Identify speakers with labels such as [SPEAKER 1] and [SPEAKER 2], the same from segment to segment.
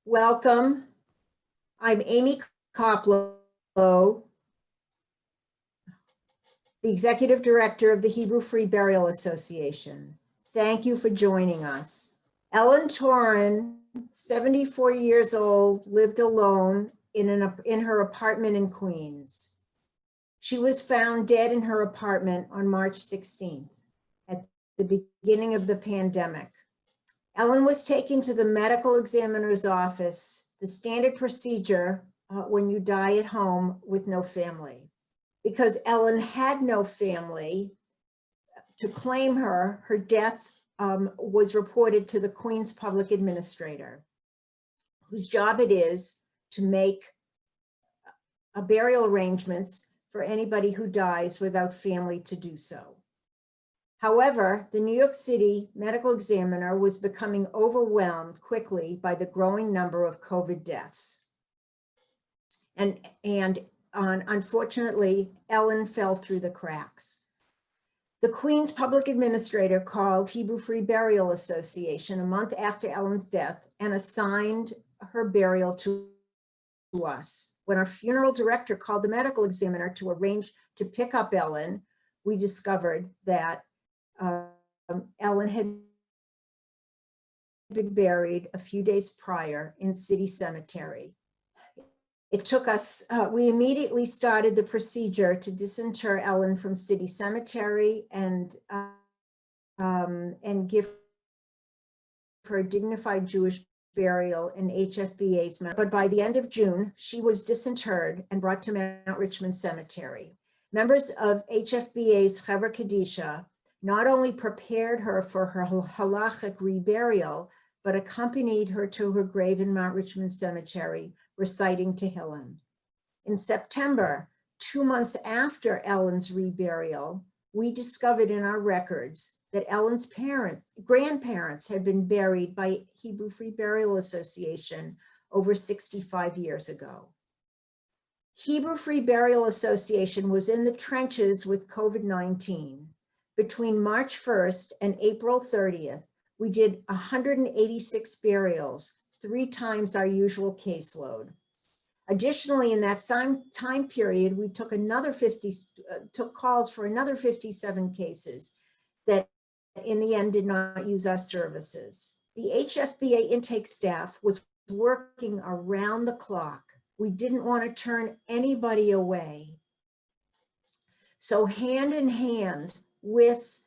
[SPEAKER 1] Welcome. I'm Amy Koplow, the Executive Director of the Hebrew Free Burial Association. Thank you for joining us. Ellen Torin, 74 years old, lived alone in her apartment in Queens. She was found dead in her apartment on March 16th, at the beginning of the pandemic. Ellen was taken to the medical examiner's office, the standard procedure when you die at home with no family. Because Ellen had no family to claim her death was reported to the Queen's Public Administrator, whose job it is to make burial arrangements for anybody who dies without family to do so. However, the New York City medical examiner was becoming overwhelmed quickly by the growing number of COVID deaths. And unfortunately, Ellen fell through the cracks. The Queen's Public Administrator called Hebrew Free Burial Association a month after Ellen's death and assigned her burial to us. When our funeral director called the medical examiner to arrange to pick up Ellen, we discovered that Ellen had been buried a few days prior in City Cemetery. It took us, we immediately started the procedure to disinter Ellen from City Cemetery and give her a dignified Jewish burial in HFBA's Mount. But by the end of June, she was disinterred and brought to Mount Richmond Cemetery. Members of HFBA's Chevra Kadisha not only prepared her for her halachic reburial, but accompanied her to her grave in Mount Richmond Cemetery, reciting Tehillim. In September, 2 months after Ellen's reburial, we discovered in our records that Ellen's grandparents had been buried by Hebrew Free Burial Association over 65 years ago. Hebrew Free Burial Association was in the trenches with COVID-19. Between March 1st and April 30th, we did 186 burials, 3 times our usual caseload. Additionally, in that same time period, we took calls for another 57 cases that in the end did not use our services. The HFBA intake staff was working around the clock. We didn't want to turn anybody away. So hand in hand with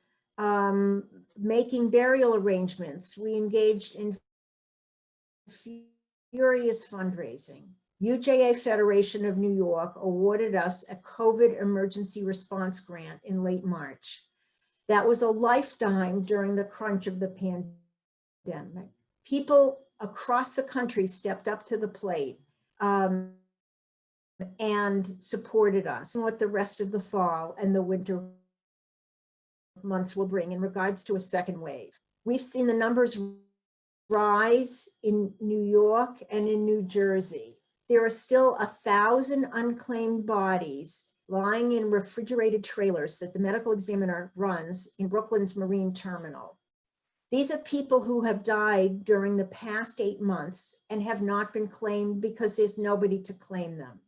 [SPEAKER 1] making burial arrangements, we engaged in furious fundraising. UJA Federation of New York awarded us a COVID emergency response grant in late March. That was a lifetime during the crunch of the pandemic. People across the country stepped up to the plate and supported us in what the rest of the fall and the winter months will bring in regards to a second wave. We've seen the numbers rise in New York and in New Jersey. There are still 1,000 unclaimed bodies lying in refrigerated trailers that the medical examiner runs in Brooklyn's Marine Terminal. These are people who have died during the past 8 months and have not been claimed because there's nobody to claim them.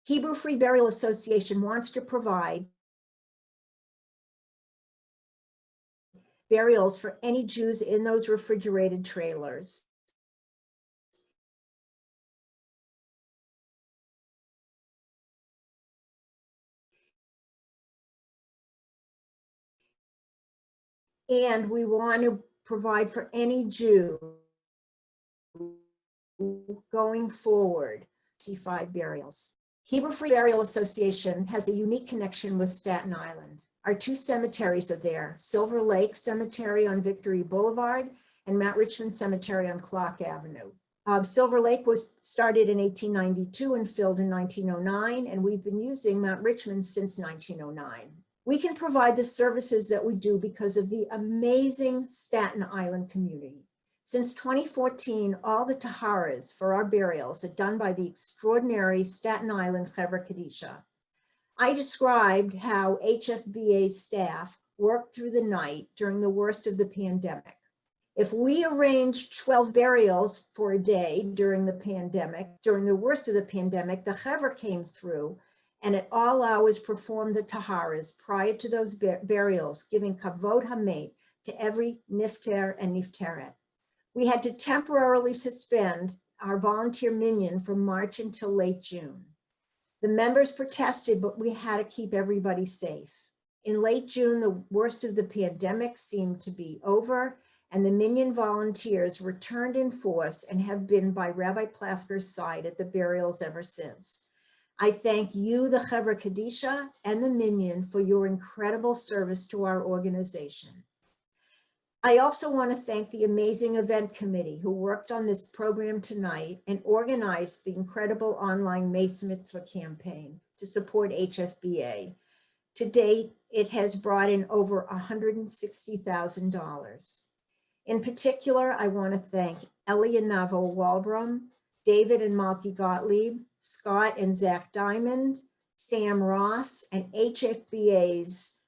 [SPEAKER 1] Hebrew Free Burial Association wants to provide burials for any Jews in those refrigerated trailers. And we want to provide for any Jew going forward, 65 burials. Hebrew Free Burial Association has a unique connection with Staten Island. Our 2 cemeteries are there, Silver Lake Cemetery on Victory Boulevard and Mount Richmond Cemetery on Clark Avenue. Silver Lake was started in 1892 and filled in 1909, and we've been using Mount Richmond since 1909. We can provide the services that we do because of the amazing Staten Island community. Since 2014, all the taharas for our burials are done by the extraordinary Staten Island Chevra Kadisha. I described how HFBA staff worked through the night during the worst of the pandemic. If we arranged 12 burials for a day during the pandemic, during the worst of the pandemic, the Chevra came through and at all hours performed the Taharas prior to those burials, giving Kavod Hamet to every Nifter and Nifteret. We had to temporarily suspend our volunteer minyan from March until late June. The members protested, but we had to keep everybody safe. In late June, the worst of the pandemic seemed to be over, and the minyan volunteers returned in force and have been by Rabbi Plafker's side at the burials ever since. I thank you, the Chevra Kadisha, and the minyan for your incredible service to our organization. I also want to thank the amazing event committee who worked on this program tonight and organized the incredible online Mace Mitzvah campaign to support HFBA. To date, it has brought in over $160,000. In particular, I want to thank Ellie and Navo Walbram, David and Malky Gottlieb, Scott and Zach Diamond, Sam Ross, and HFBA's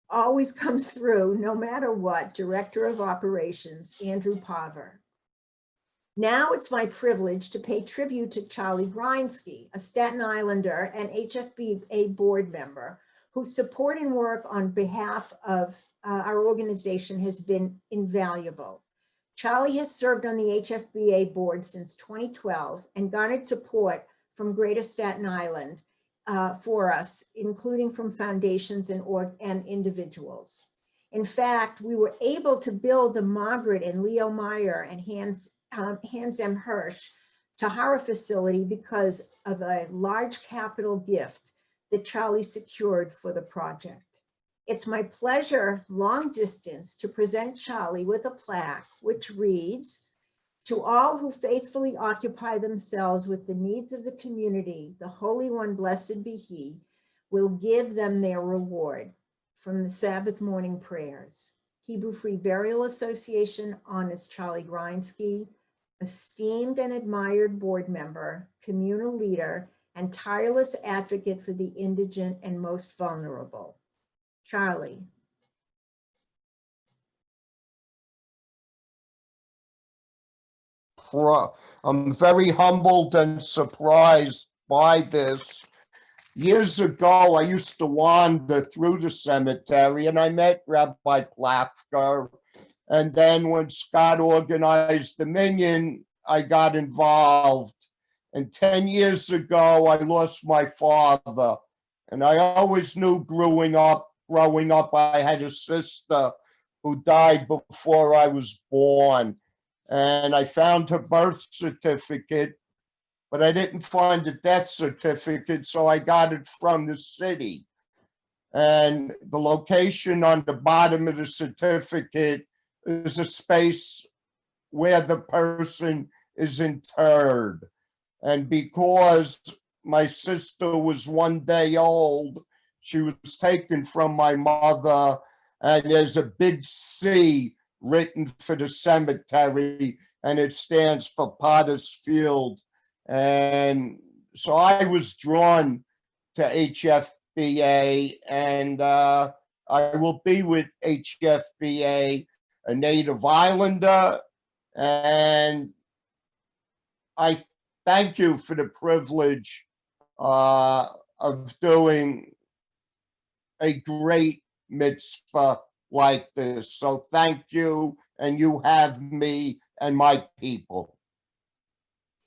[SPEAKER 1] always comes through no matter what, Director of Operations, Andrew Paver. Now it's my privilege to pay tribute to Charlie Grinsky, a Staten Islander and HFBA board member whose support and work on behalf of our organization has been invaluable. Charlie has served on the HFBA board since 2012 and garnered support from Greater Staten Island for us, including from foundations and individuals. In fact, we were able to build the Margaret and Leo Meyer and Hans M. Hirsch Tahara facility because of a large capital gift that Charlie secured for the project. It's my pleasure, long distance, to present Charlie with a plaque which reads, "To all who faithfully occupy themselves with the needs of the community, the Holy One, blessed be He, will give them their reward." From the Sabbath morning prayers. Hebrew Free Burial Association honors Charlie Grinsky, esteemed and admired board member, communal leader, and tireless advocate for the indigent and most vulnerable. Charlie.
[SPEAKER 2] I'm very humbled and surprised by this. Years ago, I used to wander through the cemetery and I met Rabbi Plafker. And then when Scott organized the minyan, I got involved. And 10 years ago, I lost my father. And I always knew growing up, I had a sister who died before I was born. And I found her birth certificate, but I didn't find the death certificate, so I got it from the city. And the location on the bottom of the certificate is a space where the person is interred. And because my sister was 1 day old, she was taken from my mother, and there's a big C written for the cemetery, and it stands for Potter's Field. And so I was drawn to HFBA, and I will be with HFBA, a native islander, and I thank you for the privilege of doing a great mitzvah like this. So thank you, and you have me and my people.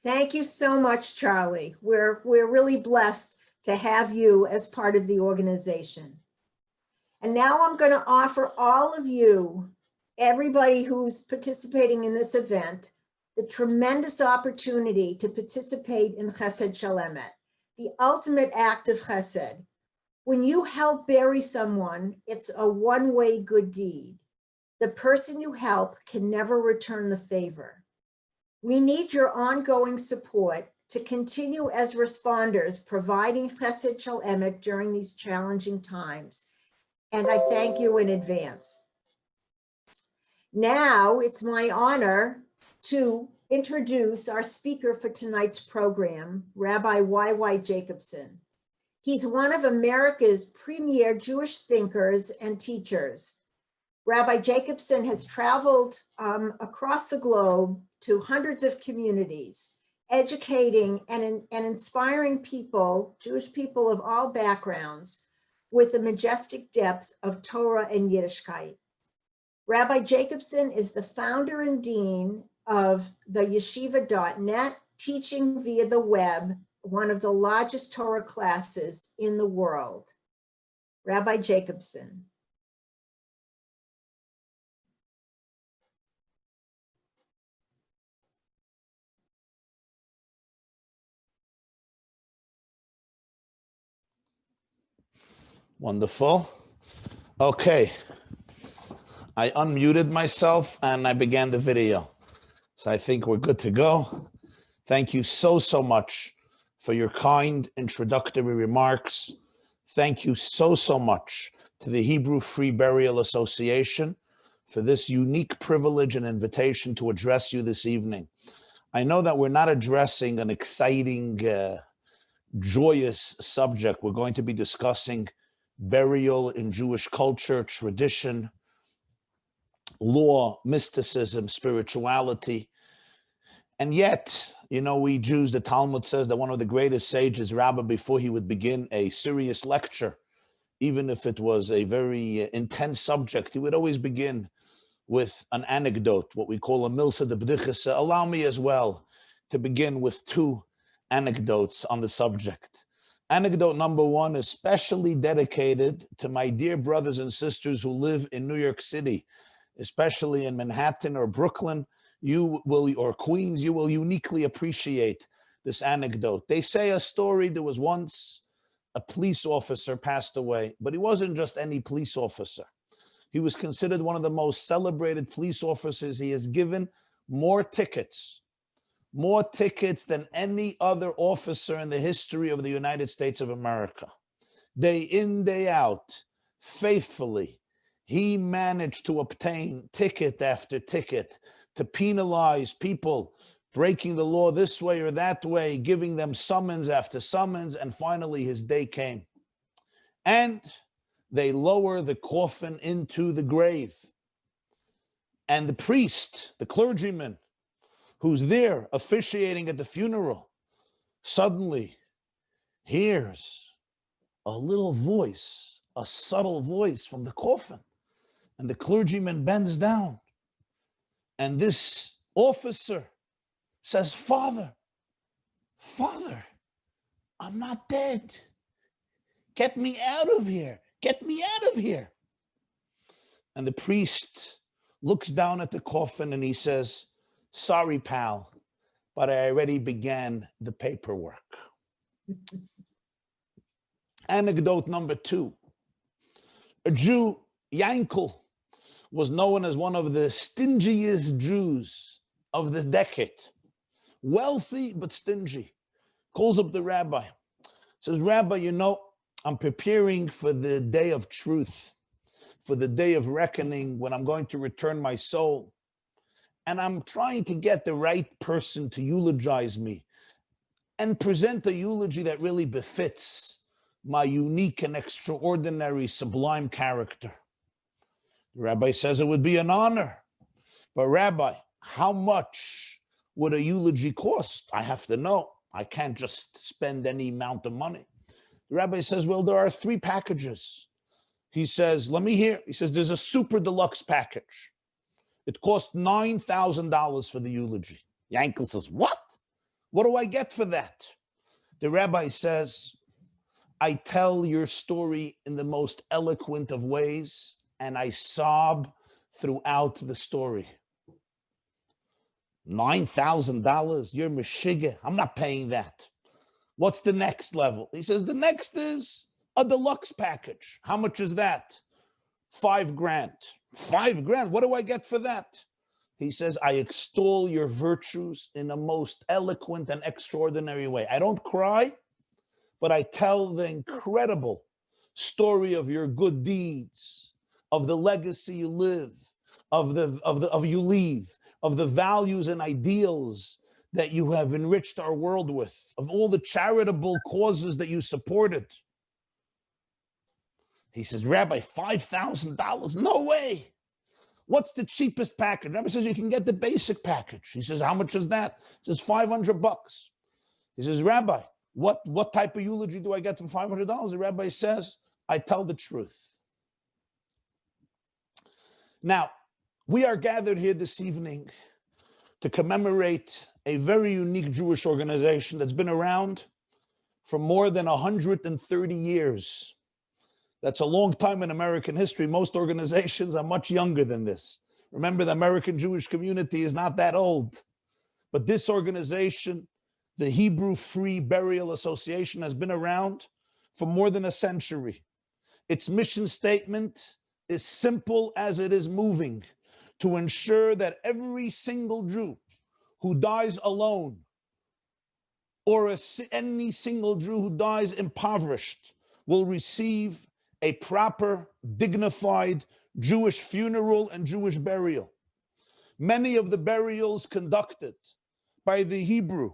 [SPEAKER 1] Thank you so much, Charlie. We're really blessed to have you as part of the organization. And now I'm going to offer all of you, everybody who's participating in this event, the tremendous opportunity to participate in Chesed Shel Emet, the ultimate act of chesed. When you help bury someone, it's a one-way good deed. The person you help can never return the favor. We need your ongoing support to continue as responders, providing Chesed Shel Emet during these challenging times. And I thank you in advance. Now it's my honor to introduce our speaker for tonight's program, Rabbi Y.Y. Jacobson. He's one of America's premier Jewish thinkers and teachers. Rabbi Jacobson has traveled across the globe to hundreds of communities, educating and inspiring people, Jewish people of all backgrounds, with the majestic depth of Torah and Yiddishkeit. Rabbi Jacobson is the founder and dean of the yeshiva.net, teaching via the web, one of the largest Torah classes in the world. Rabbi Jacobson.
[SPEAKER 3] Wonderful. Okay. I unmuted myself and I began the video. So I think we're good to go. Thank you so much for your kind introductory remarks. Thank you so much to the Hebrew Free Burial Association for this unique privilege and invitation to address you this evening. I know that we're not addressing an exciting, joyous subject. We're going to be discussing burial in Jewish culture, tradition, law, mysticism, spirituality. And yet, you know, we Jews, the Talmud says that one of the greatest sages, Rabbi, before he would begin a serious lecture, even if it was a very intense subject, he would always begin with an anecdote, what we call a milsa de b'dichas. Allow me as well to begin with two anecdotes on the subject. Anecdote number one, especially dedicated to my dear brothers and sisters who live in New York City, especially in Manhattan or Brooklyn, or Queens, you will uniquely appreciate this anecdote. They say a story, there was once a police officer passed away, but he wasn't just any police officer. He was considered one of the most celebrated police officers. He has given more tickets than any other officer in the history of the United States of America. Day in, day out, faithfully, he managed to obtain ticket after ticket to penalize people breaking the law this way or that way, giving them summons after summons, and finally his day came. And they lower the coffin into the grave. And the priest, the clergyman, who's there officiating at the funeral, suddenly hears a little voice, a subtle voice from the coffin. And the clergyman bends down. And this officer says, Father, I'm not dead. Get me out of here. Get me out of here. And the priest looks down at the coffin and he says, sorry, pal, but I already began the paperwork. Anecdote number two. A Jew, Yankel, was known as one of the stingiest Jews of the decade. Wealthy, but stingy. Calls up the rabbi. Says, Rabbi, you know, I'm preparing for the day of truth, for the day of reckoning when I'm going to return my soul. And I'm trying to get the right person to eulogize me and present a eulogy that really befits my unique and extraordinary sublime character. The rabbi says it would be an honor. But Rabbi, how much would a eulogy cost? I have to know. I can't just spend any amount of money. The rabbi says, well, there are 3 packages. He says, let me hear. He says, there's a super deluxe package. It costs $9,000 for the eulogy. Yankel says, what? What do I get for that? The rabbi says, I tell your story in the most eloquent of ways, and I sob throughout the story. $9,000, you're Meshiggah. I'm not paying that. What's the next level? He says, the next is a deluxe package. How much is that? $5,000. $5,000, what do I get for that? He says, I extol your virtues in a most eloquent and extraordinary way. I don't cry, but I tell the incredible story of your good deeds, of the legacy you live, of you leave, of the values and ideals that you have enriched our world with, of all the charitable causes that you supported. He says, Rabbi, $5,000? No way. What's the cheapest package? Rabbi says, you can get the basic package. He says, how much is that? He says, $500. He says, Rabbi, what type of eulogy do I get for $500? The rabbi says, I tell the truth. Now, we are gathered here this evening to commemorate a very unique Jewish organization that's been around for more than 130 years. That's a long time in American history. Most organizations are much younger than this. Remember, the American Jewish community is not that old. But this organization, the Hebrew Free Burial Association, has been around for more than a century. Its mission statement is simple as it is moving: to ensure that every single Jew who dies alone, or any single Jew who dies impoverished, will receive a proper, dignified Jewish funeral and Jewish burial. Many of the burials conducted by the Hebrew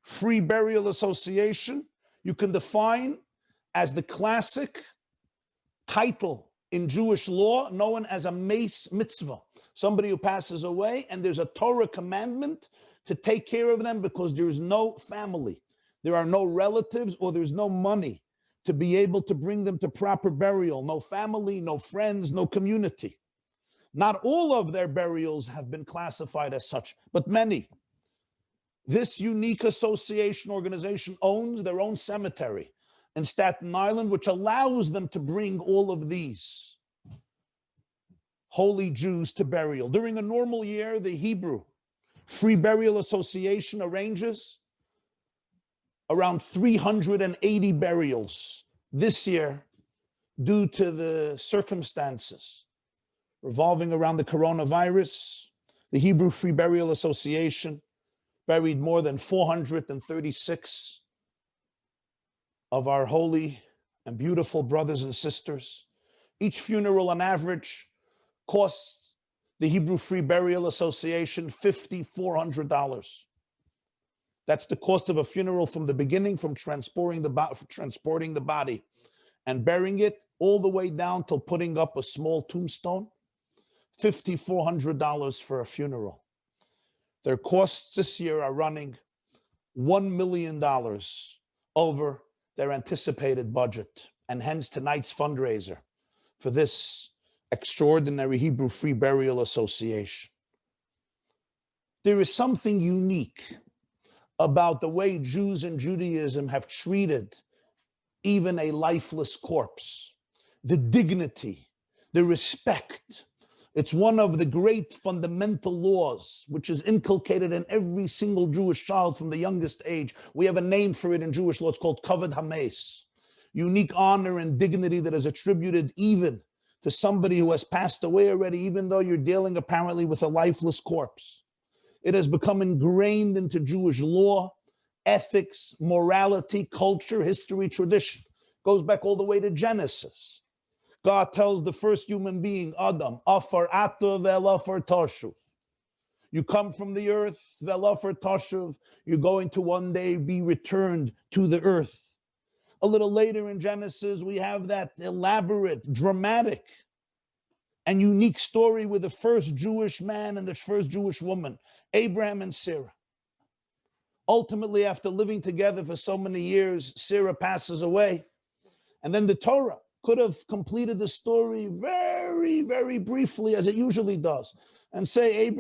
[SPEAKER 3] Free Burial Association, you can define as the classic title in Jewish law known as a meis mitzvah, somebody who passes away, and there's a Torah commandment to take care of them because there's no family, there are no relatives, or there's no money to be able to bring them to proper burial. No family, no friends, no community. Not all of their burials have been classified as such, but many. This unique association organization owns their own cemetery in Staten Island, which allows them to bring all of these holy Jews to burial. During a normal year, the Hebrew Free Burial Association arranges around 380 burials. This year, due to the circumstances revolving around the coronavirus, the Hebrew Free Burial Association buried more than 436 of our holy and beautiful brothers and sisters. Each funeral on average costs the Hebrew Free Burial Association $5,400. That's the cost of a funeral from the beginning, from transporting the body and burying it, all the way down till putting up a small tombstone. $5,400 for a funeral. Their costs this year are running $1 million over their anticipated budget, and hence tonight's fundraiser for this extraordinary Hebrew Free Burial Association. There is something unique about the way Jews and Judaism have treated even a lifeless corpse. The dignity, the respect. It's one of the great fundamental laws which is inculcated in every single Jewish child from the youngest age. We have a name for it in Jewish law. It's called kavod hames. Unique honor and dignity that is attributed even to somebody who has passed away already, even though you're dealing apparently with a lifeless corpse. It has become ingrained into Jewish law, ethics, morality, culture, history, tradition. Goes back all the way to Genesis. God tells the first human being, Adam, Afar Ata ve'elafar tashuv. You come from the earth, ve'elafar tashuv. You're going to one day be returned to the earth. A little later in Genesis, we have that elaborate, dramatic, and unique story with the first Jewish man and the first Jewish woman, Abraham and Sarah. Ultimately, after living together for so many years, Sarah passes away. And then the Torah could have completed the story very, very briefly, as it usually does, and say,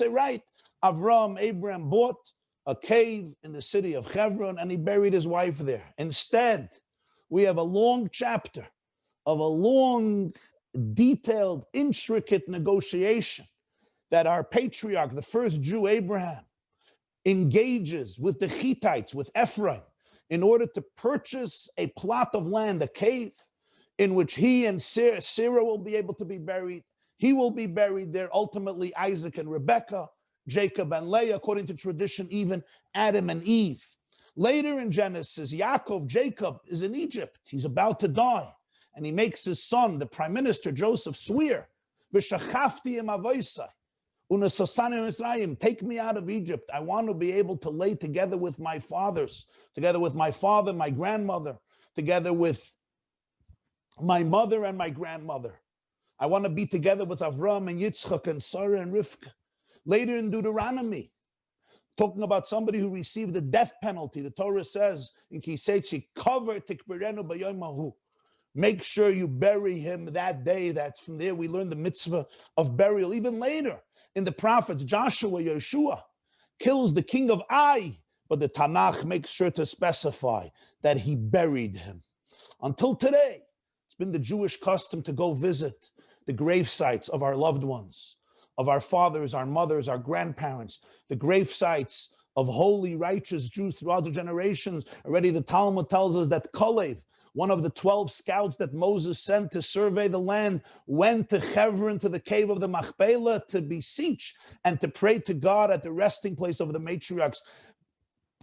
[SPEAKER 3] right, Abraham bought a cave in the city of Hebron and he buried his wife there. Instead, we have a long chapter of a long, detailed, intricate negotiation that our patriarch, the first Jew, Abraham, engages with the Hittites, with Ephraim, in order to purchase a plot of land, a cave, in which he and Sarah will be able to be buried. He will be buried there, ultimately Isaac and Rebekah, Jacob and Leah, according to tradition, even Adam and Eve. Later in Genesis, Jacob is in Egypt. He's about to die. And he makes his son, the prime minister, Joseph, swear, take me out of Egypt. I want to be able to lay together with my fathers, together with my father, my grandmother, together with my mother and my grandmother. I want to be together with Avram and Yitzchak and Sarah and Rivka. Later in Deuteronomy, talking about somebody who received the death penalty, the Torah says in Kisetzi, cover tikberenu b'yom hahu. Make sure you bury him that day. That's from there we learn the mitzvah of burial. Even later in the prophets, Joshua, Yeshua kills the king of Ai, but the Tanakh makes sure to specify that he buried him. Until today, it's been the Jewish custom to go visit the grave sites of our loved ones, of our fathers, our mothers, our grandparents, the grave sites of holy, righteous Jews throughout the generations. Already the Talmud tells us that Kalev, one of the 12 scouts that Moses sent to survey the land, went to Hebron, to the cave of the Machpelah, to beseech and to pray to God at the resting place of the matriarchs.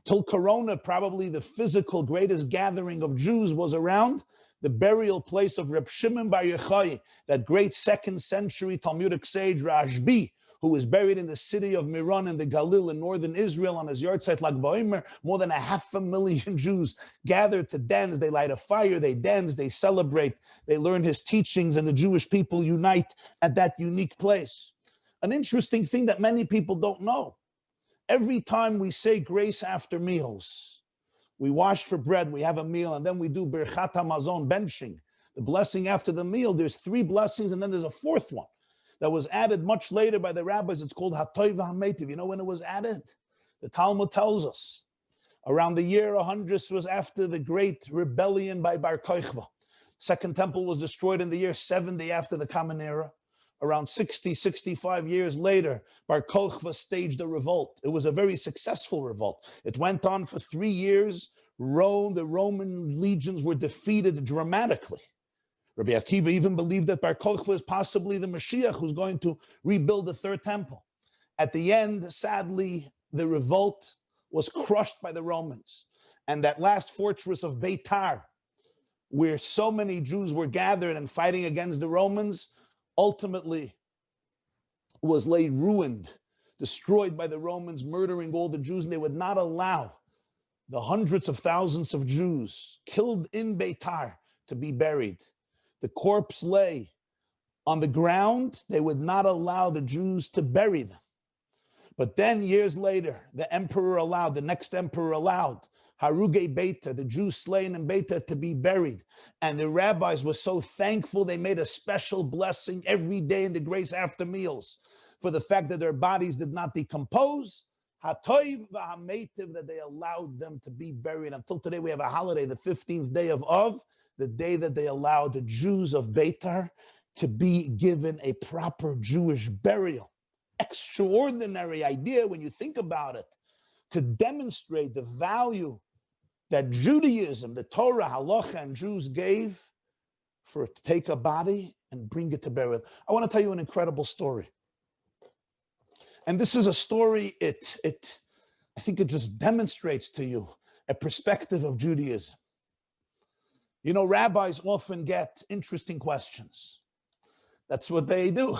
[SPEAKER 3] Till Corona, probably the physical greatest gathering of Jews was around the burial place of Reb Shimon Bar Yochai, that great 2nd century Talmudic sage Rabbi, who was buried in the city of Miron in the Galil in northern Israel on his yahrzeit Lag BaOmer. More than 500,000 Jews gathered to dance. They light a fire, they dance, they celebrate, they learn his teachings, and the Jewish people unite at that unique place. An interesting thing that many people don't know. Every time we say grace after meals, we wash for bread, we have a meal, and then we do Birchat HaMazon, benching, the blessing after the meal. There's 3 blessings, and then there's a 4th one that was added much later by the rabbis. It's called Hatoiv HaMeitiv. You know when it was added? The Talmud tells us around the year 100 was after the great rebellion by Bar Kochva. Second temple was destroyed in the year 70 after the Common Era. Around 60, 65 years later, Bar Kochva staged a revolt. It was a very successful revolt. It went on for 3 years. The Roman legions were defeated dramatically. Rabbi Akiva even believed that Bar Kochva is possibly the Mashiach who's going to rebuild the 3rd temple. At the end, sadly, the revolt was crushed by the Romans. And that last fortress of Beitar, where so many Jews were gathered and fighting against the Romans, ultimately was laid ruined, destroyed by the Romans, murdering all the Jews. And they would not allow the hundreds of thousands of Jews killed in Beitar to be buried. The corpse lay on the ground. They would not allow the Jews to bury them. But then years later, the next emperor allowed Haruge Beitar, the Jews slain in Beitar, to be buried. And the rabbis were so thankful, they made a special blessing every day in the grace after meals for the fact that their bodies did not decompose. Hatoiv v'hameitiv, that they allowed them to be buried. Until today, we have a holiday, the 15th day of Av, the day that they allowed the Jews of Beitar to be given a proper Jewish burial. Extraordinary idea when you think about it, to demonstrate the value that Judaism, the Torah, Halacha, and Jews gave for it to take a body and bring it to burial. I want to tell you an incredible story. And this is a story, I think it just demonstrates to you a perspective of Judaism. You know, rabbis often get interesting questions. That's what they do.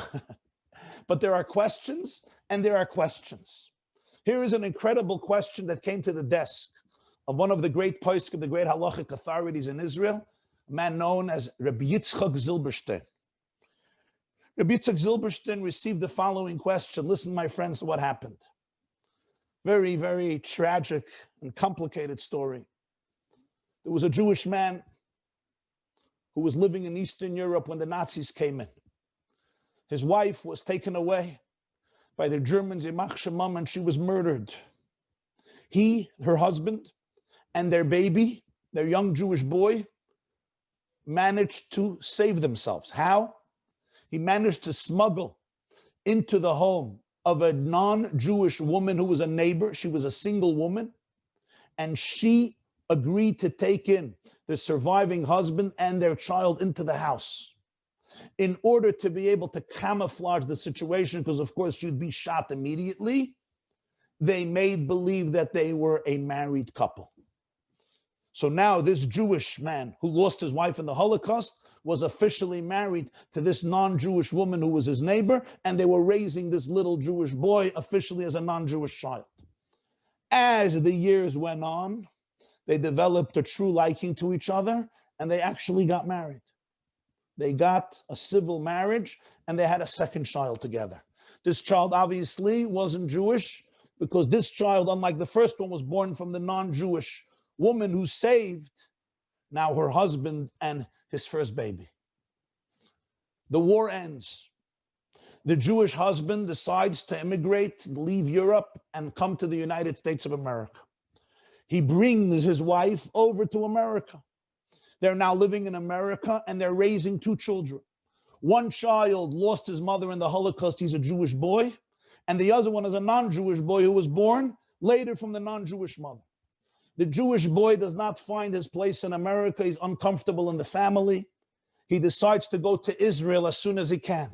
[SPEAKER 3] But there are questions and there are questions. Here is an incredible question that came to the desk of one of the great poskim, the great halachic authorities in Israel, a man known as Rabbi Yitzchak Zilberstein. Rabbi Yitzchak Zilberstein received the following question. Listen, my friends, to what happened. Very, very tragic and complicated story. There was a Jewish man who was living in Eastern Europe when the Nazis came in. His wife was taken away by the Germans, Yimach Shemam, and she was murdered. He, her husband, and their baby, their young Jewish boy, managed to save themselves. How? He managed to smuggle into the home of a non-Jewish woman who was a neighbor. She was a single woman, and she agreed to take in the surviving husband and their child into the house in order to be able to camouflage the situation, because of course she'd be shot immediately. They made believe that they were a married couple. So now this Jewish man who lost his wife in the Holocaust was officially married to this non-Jewish woman who was his neighbor, and they were raising this little Jewish boy officially as a non-Jewish child. As the years went on, they developed a true liking to each other, and they actually got married. They got a civil marriage and they had a second child together. This child obviously wasn't Jewish because this child, unlike the first one, was born from the non-Jewish woman who saved now her husband and his first baby. The war ends. The Jewish husband decides to immigrate, leave Europe, and come to the United States of America. He brings his wife over to America. They're now living in America and they're raising two children. One child lost his mother in the Holocaust. He's a Jewish boy. And the other one is a non-Jewish boy who was born later from the non-Jewish mother. The Jewish boy does not find his place in America. He's uncomfortable in the family. He decides to go to Israel as soon as he can.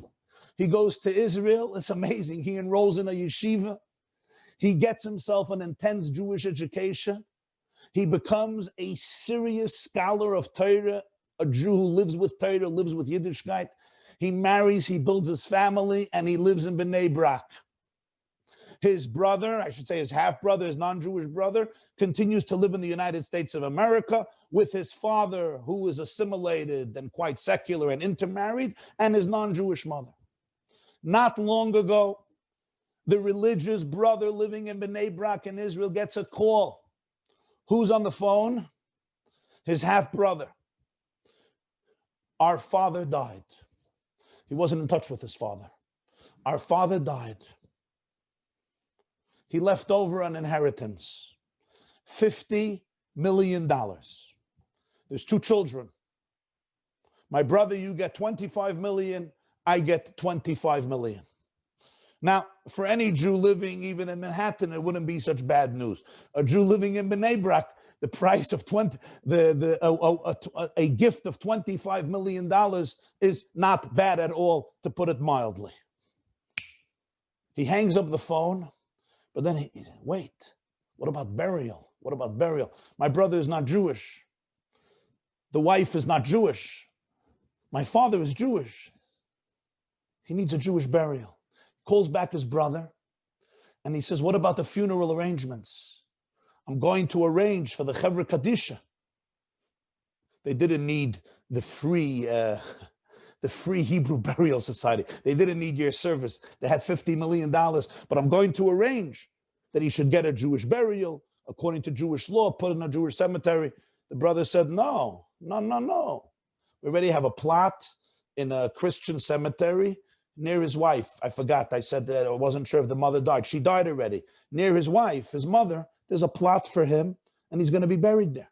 [SPEAKER 3] He goes to Israel. It's amazing. He enrolls in a yeshiva. He gets himself an intense Jewish education. He becomes a serious scholar of Torah, a Jew who lives with Torah, lives with Yiddishkeit. He marries, he builds his family, and he lives in Bnei Brak. His brother, I should say his half-brother, his non-Jewish brother, continues to live in the United States of America with his father, who is assimilated and quite secular and intermarried, and his non-Jewish mother. Not long ago, the religious brother living in Bnei Brak in Israel gets a call. Who's on the phone? His half-brother. Our father died. He wasn't in touch with his father. Our father died. He left over an inheritance, $50 million. There's two children. My brother, you get 25 million. I get 25 million. Now, for any Jew living even in Manhattan, it wouldn't be such bad news. A Jew living in Bnei Brak, the price of a gift of $25 million is not bad at all, to put it mildly. He hangs up the phone, but then wait, what about burial? What about burial? My brother is not Jewish. The wife is not Jewish. My father is Jewish. He needs a Jewish burial. Calls back his brother, and he says, what about the funeral arrangements? I'm going to arrange for the Chevra Kadisha. They didn't need the free Hebrew Burial Society. They didn't need your service. They had $50 million, but I'm going to arrange that he should get a Jewish burial, according to Jewish law, put in a Jewish cemetery. The brother said, no. We already have a plot in a Christian cemetery near his wife. I forgot. I said that I wasn't sure if the mother died. She died already. Near his wife, his mother, there's a plot for him, and he's going to be buried there.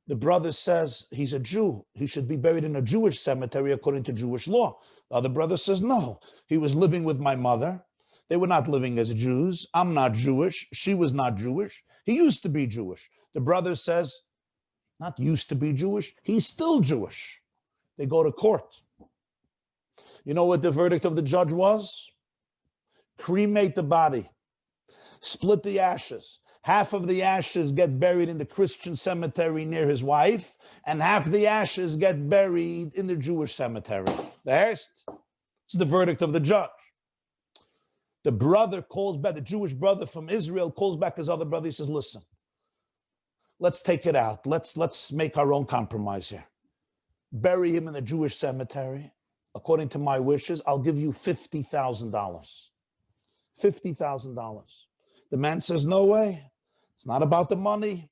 [SPEAKER 3] The brother says he's a Jew. He should be buried in a Jewish cemetery according to Jewish law. The other brother says, no. He was living with my mother. They were not living as Jews. I'm not Jewish. She was not Jewish. He used to be Jewish. The brother says, not used to be Jewish. He's still Jewish. They go to court. You know what the verdict of the judge was? Cremate the body. Split the ashes. Half of the ashes get buried in the Christian cemetery near his wife, and half the ashes get buried in the Jewish cemetery. There's the verdict of the judge. The brother calls back, the Jewish brother from Israel calls back his other brother. He says, listen, let's take it out. Let's make our own compromise here. Bury him in the Jewish cemetery. According to my wishes, I'll give you $50,000. $50,000. The man says, no way. It's not about the money.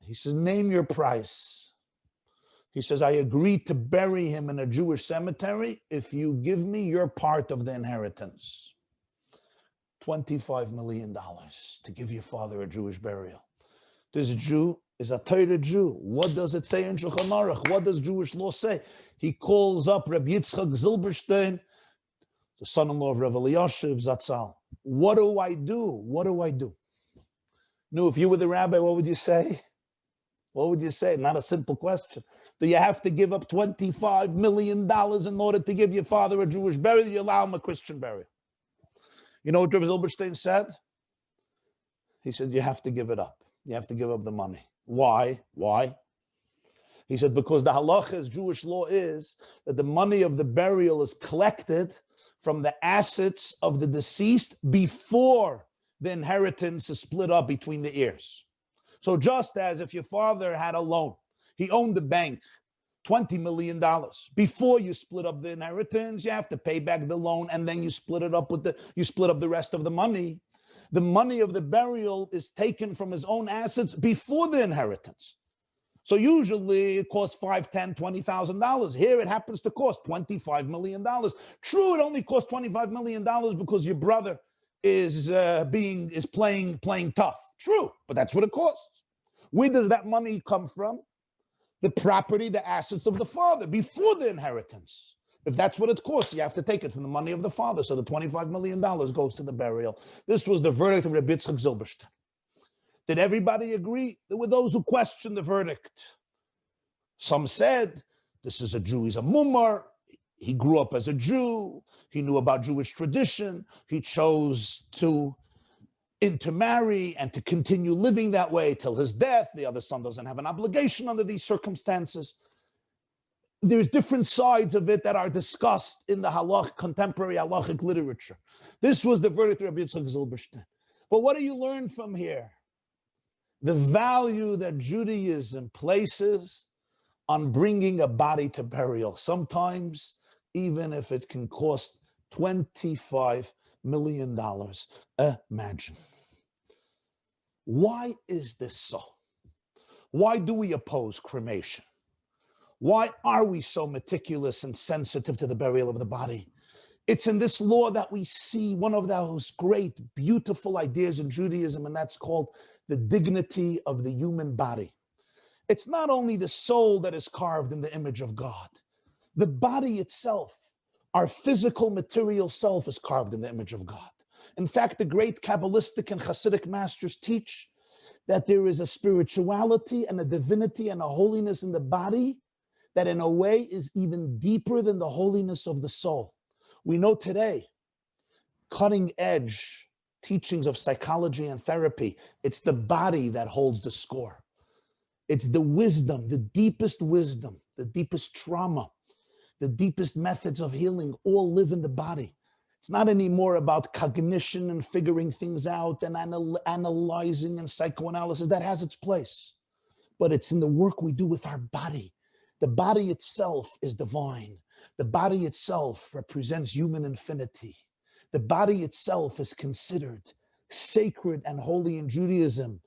[SPEAKER 3] He says, name your price. He says, I agree to bury him in a Jewish cemetery if you give me your part of the inheritance. $25 million to give your father a Jewish burial. This Jew is a Torah Jew. What does it say in Shulchan Aruch? What does Jewish law say? He calls up Rabbi Yitzchak Zilberstein, the son-in-law of Rabbi Elyashiv Zatzal. What do I do? What do I do? No, if you were the rabbi, what would you say? What would you say? Not a simple question. Do you have to give up $25 million in order to give your father a Jewish burial? You allow him a Christian burial. You know what Rabbi Zilberstein said? He said, you have to give it up. You have to give up the money. Why? Why? He said, because the halacha, Jewish law is that the money of the burial is collected from the assets of the deceased before the inheritance is split up between the heirs. So just as if your father had a loan, he owned the bank $20 million. Before you split up the inheritance, you have to pay back the loan, and then you split it up with you split up the rest of the money. The money of the burial is taken from his own assets before the inheritance. So usually it costs $5,000, $10,000, $20,000. Here it happens to cost $25 million. True, it only costs $25 million because your brother is playing tough. True, but that's what it costs. Where does that money come from? The property, the assets of the father before the inheritance. If that's what it costs, you have to take it from the money of the father. So the $25 million goes to the burial. This was the verdict of Rabbi Zilberstein. Did everybody agree? There were those who questioned the verdict. Some said, this is a Jew, he's a mumar. He grew up as a Jew. He knew about Jewish tradition. He chose to intermarry and to continue living that way till his death. The other son doesn't have an obligation under these circumstances. There's different sides of it that are discussed in the contemporary halachic literature. This was the verdict of Rabbi Zilberstein. But what do you learn from here? The value that Judaism places on bringing a body to burial, sometimes even if it can cost $25 million. Imagine. Why is this so? Why do we oppose cremation? Why are we so meticulous and sensitive to the burial of the body? It's in this law that we see one of those great, beautiful ideas in Judaism, and that's called the dignity of the human body. It's not only the soul that is carved in the image of God. The body itself, our physical material self, is carved in the image of God. In fact, the great Kabbalistic and Hasidic masters teach that there is a spirituality and a divinity and a holiness in the body that in a way is even deeper than the holiness of the soul. We know today, cutting edge teachings of psychology and therapy, it's the body that holds the score. It's the wisdom, the deepest trauma, the deepest methods of healing all live in the body. It's not anymore about cognition and figuring things out and analyzing and psychoanalysis. That has its place. But it's in the work we do with our body. The body itself is divine. The body itself represents human infinity. The body itself is considered sacred and holy in Judaism,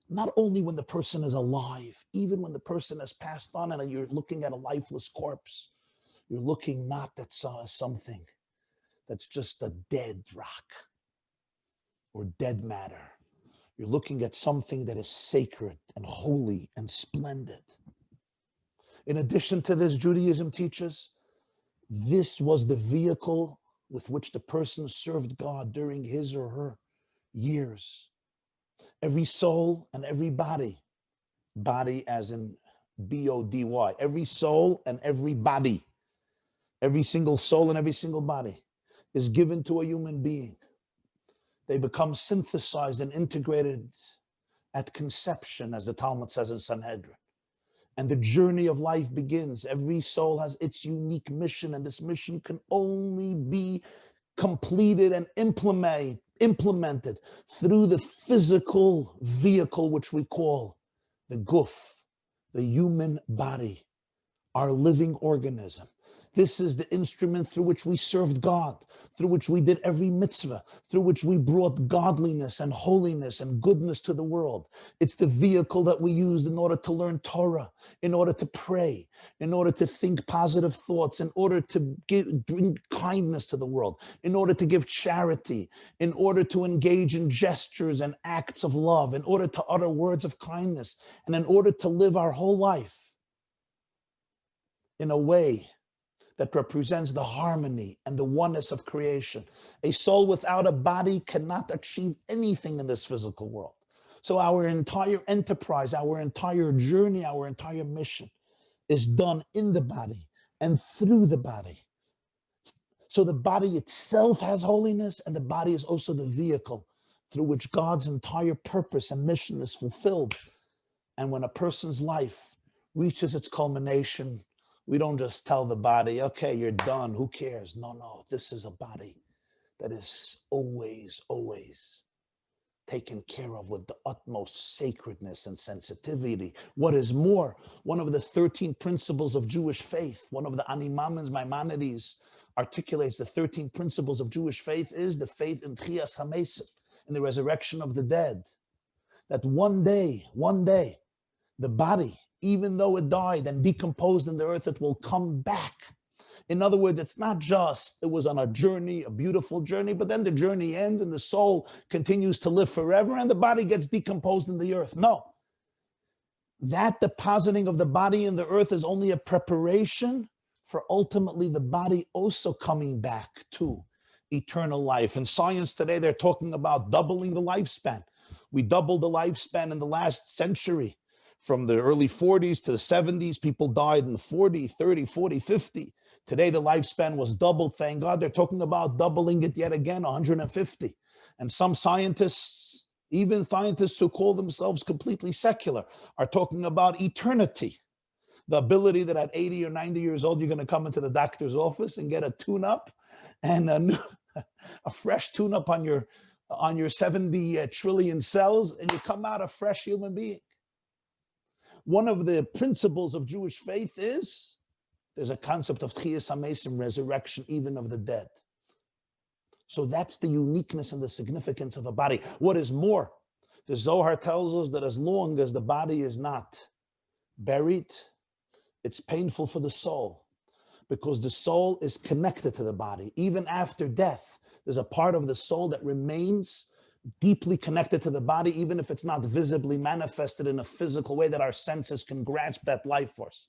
[SPEAKER 3] not only when the person is alive, even when the person has passed on and you're looking at a lifeless corpse. You're looking not at something that's just a dead rock or dead matter. You're looking at something that is sacred and holy and splendid. In addition to this, Judaism teaches this was the vehicle with which the person served God during his or her years. Every soul and every body as in B-O-D-Y, every soul and every body, every single soul and every single body is given to a human being. They become synthesized and integrated at conception, as the Talmud says in Sanhedrin. And the journey of life begins. Every soul has its unique mission, and this mission can only be completed and implemented through the physical vehicle, which we call the guf, the human body, our living organism. This is the instrument through which we served God, through which we did every mitzvah, through which we brought godliness and holiness and goodness to the world. It's the vehicle that we used in order to learn Torah, in order to pray, in order to think positive thoughts, in order to bring kindness to the world, in order to give charity, in order to engage in gestures and acts of love, in order to utter words of kindness, and in order to live our whole life in a way that represents the harmony and the oneness of creation. A soul without a body cannot achieve anything in this physical world. So our entire enterprise, our entire journey, our entire mission is done in the body and through the body. So the body itself has holiness, and the body is also the vehicle through which God's entire purpose and mission is fulfilled. And when a person's life reaches its culmination, we don't just tell the body, okay, you're done, who cares? No, this is a body that is always, always taken care of with the utmost sacredness and sensitivity. What is more, one of the 13 principles of Jewish faith, one of the Animamens Maimonides articulates the 13 principles of Jewish faith is the faith in Tchias HaMesim, in the resurrection of the dead. That one day, the body, even though it died and decomposed in the earth, it will come back. In other words, it's not just, it was on a journey, a beautiful journey, but then the journey ends and the soul continues to live forever and the body gets decomposed in the earth. No. That depositing of the body in the earth is only a preparation for ultimately the body also coming back to eternal life. In science today, they're talking about doubling the lifespan. We doubled the lifespan in the last century. From the early 40s to the 70s, people died in 40, 30, 40, 50. Today, the lifespan was doubled. Thank God. They're talking about doubling it yet again, 150. And some scientists, even scientists who call themselves completely secular, are talking about eternity. The ability that at 80 or 90 years old, you're going to come into the doctor's office and get a tune-up and a fresh tune-up on your 70 trillion cells, and you come out a fresh human being. One of the principles of Jewish faith is there's a concept of Tchias HaMesim, resurrection even of the dead. So that's the uniqueness and the significance of a body. What is more, the Zohar tells us that as long as the body is not buried, it's painful for the soul because the soul is connected to the body. Even after death, there's a part of the soul that remains deeply connected to the body, even if it's not visibly manifested in a physical way that our senses can grasp that life force.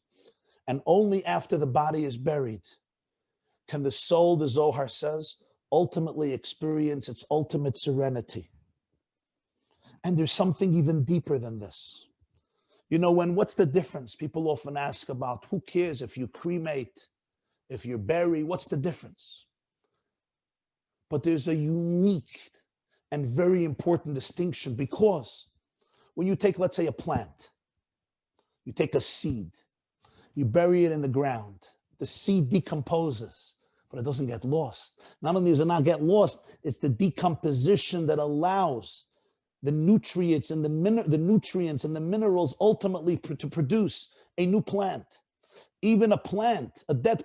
[SPEAKER 3] And only after the body is buried can the soul, the Zohar says, ultimately experience its ultimate serenity. And there's something even deeper than this. You know, what's the difference? People often ask about who cares if you cremate, if you bury, what's the difference? But there's a unique and very important distinction because when you take, let's say, a plant, you take a seed, you bury it in the ground, the seed decomposes, but it doesn't get lost. Not only does it not get lost, it's the decomposition that allows the nutrients and the minerals ultimately to produce a new plant. Even a plant, a dead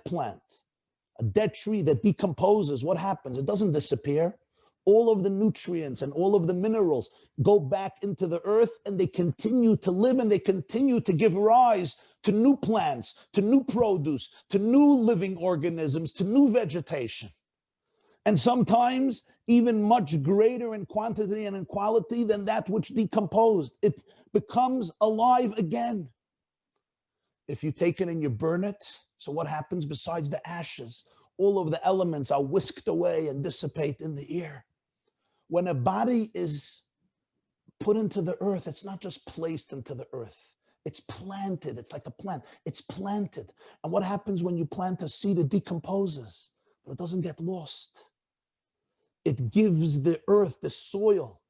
[SPEAKER 3] tree that decomposes, what happens? It doesn't disappear. All of the nutrients and all of the minerals go back into the earth and they continue to live and they continue to give rise to new plants, to new produce, to new living organisms, to new vegetation. And sometimes even much greater in quantity and in quality than that which decomposed. It becomes alive again. If you take it and you burn it, so what happens besides the ashes? All of the elements are whisked away and dissipate in the air. When a body is put into the earth, it's not just placed into the earth. It's planted. It's like a plant. It's planted. And what happens when you plant a seed? It decomposes, but it doesn't get lost. It gives the earth, the soil,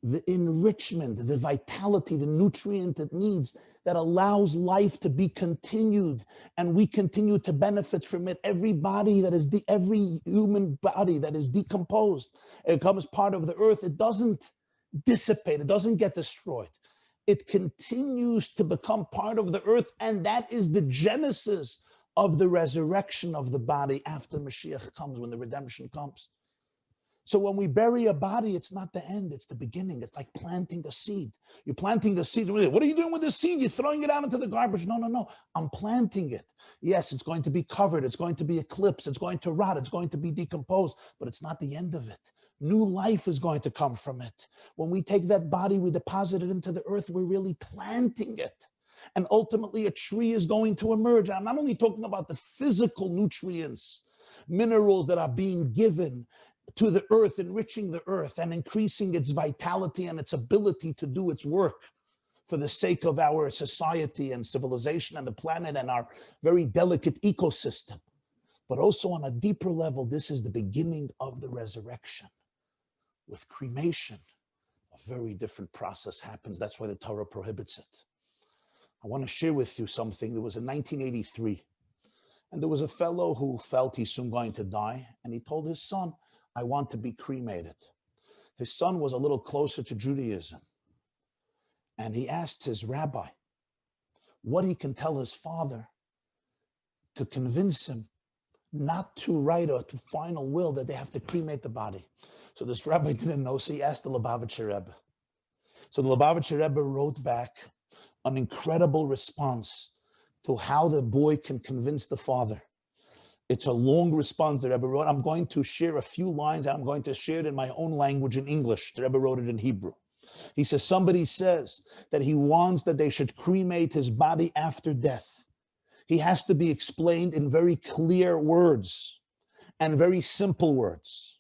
[SPEAKER 3] the enrichment, the vitality, the nutrient it needs that allows life to be continued, and we continue to benefit from it. Every human body that is decomposed, it becomes part of the earth. It doesn't dissipate. It doesn't get destroyed. It continues to become part of the earth, and that is the genesis of the resurrection of the body after Mashiach comes, when the redemption comes. So when we bury a body, it's not the end, it's the beginning. It's like planting a seed. You're planting a seed. What are you doing with the seed? You're throwing it out into the garbage. No. I'm planting it. Yes, it's going to be covered. It's going to be eclipsed. It's going to rot. It's going to be decomposed, but it's not the end of it. New life is going to come from it. When we take that body, we deposit it into the earth, we're really planting it. And ultimately a tree is going to emerge. And I'm not only talking about the physical nutrients, minerals that are being given to the earth, enriching the earth and increasing its vitality and its ability to do its work for the sake of our society and civilization and the planet and our very delicate ecosystem. But also on a deeper level, this is the beginning of the resurrection. With cremation, a very different process happens. That's why the Torah prohibits it. I want to share with you something. There was in 1983, and there was a fellow who felt he's soon going to die, and he told his son, I want to be cremated. his son was a little closer to Judaism. And he asked his rabbi what he can tell his father to convince him not to write a final will that they have to cremate the body. So this rabbi didn't know, so he asked the Lubavitcher Rebbe. So the Lubavitcher Rebbe wrote back an incredible response to how the boy can convince the father. It's a long response the Rebbe wrote. I'm going to share a few lines, and I'm going to share it in my own language in English. The Rebbe wrote it in Hebrew. He says, somebody says that he wants that they should cremate his body after death. He has to be explained in very clear words and very simple words.